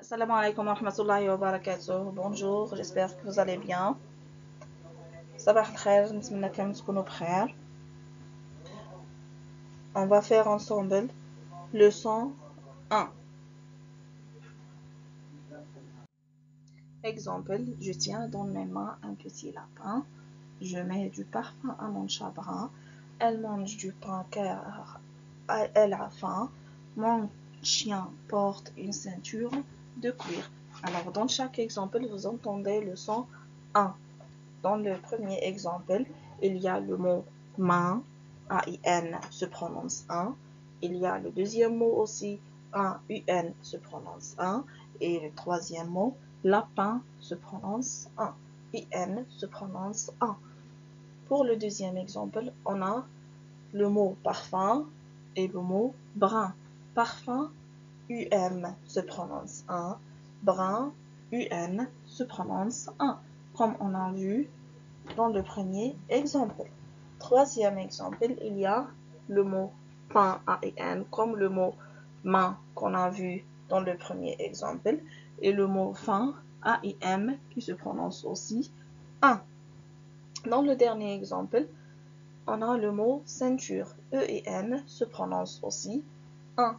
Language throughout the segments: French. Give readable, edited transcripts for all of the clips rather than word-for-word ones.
Assalamu alaikum wa rahmatullahi wa barakatuh. Bonjour, j'espère que vous allez bien. Sabah al-khair, نتمنى كامل تكونوا بخير. On va faire ensemble leçon 1. Exemple, je tiens dans mes mains un petit lapin. Je mets du parfum à mon chat brun. Elle mange du pain car elle a faim. Mon chien porte une ceinture de cuir. Alors, dans chaque exemple, vous entendez le son 1. Dans le premier exemple, il y a le mot main, A-I-N se prononce 1. Il y a le deuxième mot aussi, A-U-N se prononce 1. Et le troisième mot, lapin se prononce 1. I-N se prononce 1. Pour le deuxième exemple, on a le mot parfum et le mot brun. Parfum, U-M se prononce 1. Brun, U-N se prononce 1. Comme on a vu dans le premier exemple. Troisième exemple, il y a le mot pain, A-I-N, comme le mot main qu'on a vu dans le premier exemple, et le mot fin, A-I-M, qui se prononce aussi 1. Dans le dernier exemple, on a le mot ceinture, E-I-N, se prononce aussi 1.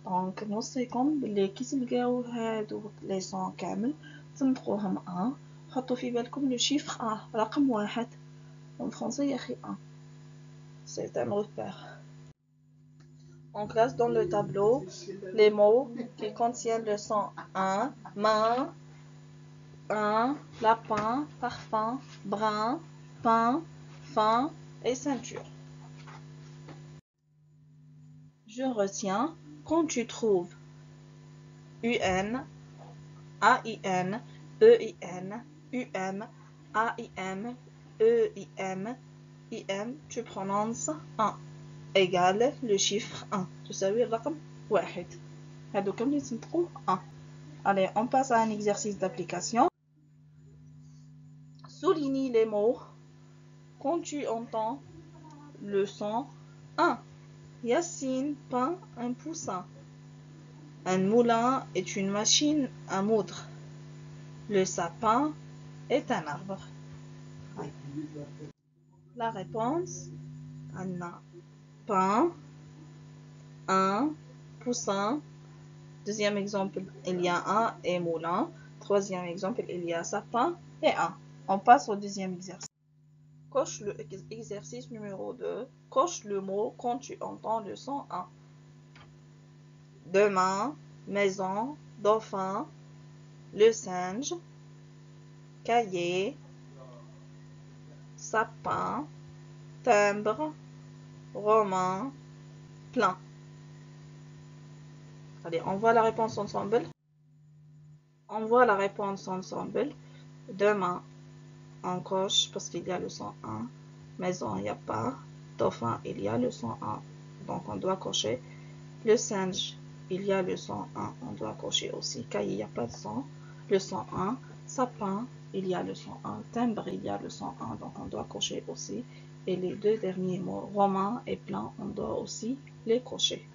Donc, نوصيكم باللي كي تلقاو هادو لي سون كامل تنطقوهم 1. حطوا في بالكم لو شيفر 1 رقم 1 en français il y a 1. C'est un repère. On classe dans le tableau les mots qui contiennent le son 1, main, 1, lapin, parfum, brun, pain, fin et ceinture. Je retiens quand tu trouves UN, AIN, EIN, UM, AIM, EIM, IM, tu prononces 1 égale le chiffre 1. تساوي الرقم 1. هادو كاملين تنطقوا 1. Allez, on passe à un exercice d'application. Souligne les mots quand tu entends le son 1. Yassine peint un poussin. Un moulin est une machine à moudre. Le sapin est un arbre. La réponse, Anna. Pain, un, poussin. Deuxième exemple, il y a un et moulin. Troisième exemple, il y a sapin et un. On passe au deuxième exercice. Coche le exercice numéro 2. Coche le mot quand tu entends le son 1. Demain, maison, dauphin, le singe, cahier, sapin, timbre, romain, plein. Allez, on voit la réponse ensemble. On voit la réponse ensemble. Demain, on coche parce qu'il y a le son 1. Maison, il n'y a pas. Dauphin, il y a le son 1. Donc, on doit cocher. Le singe, il y a le son 1. On doit cocher aussi. Cahier, il n'y a pas de son. Le son 1. Sapin, il y a le son 1. Timbre, il y a le son 1. Donc, on doit cocher aussi. Et les deux derniers mots, romain et plein, on doit aussi les cocher.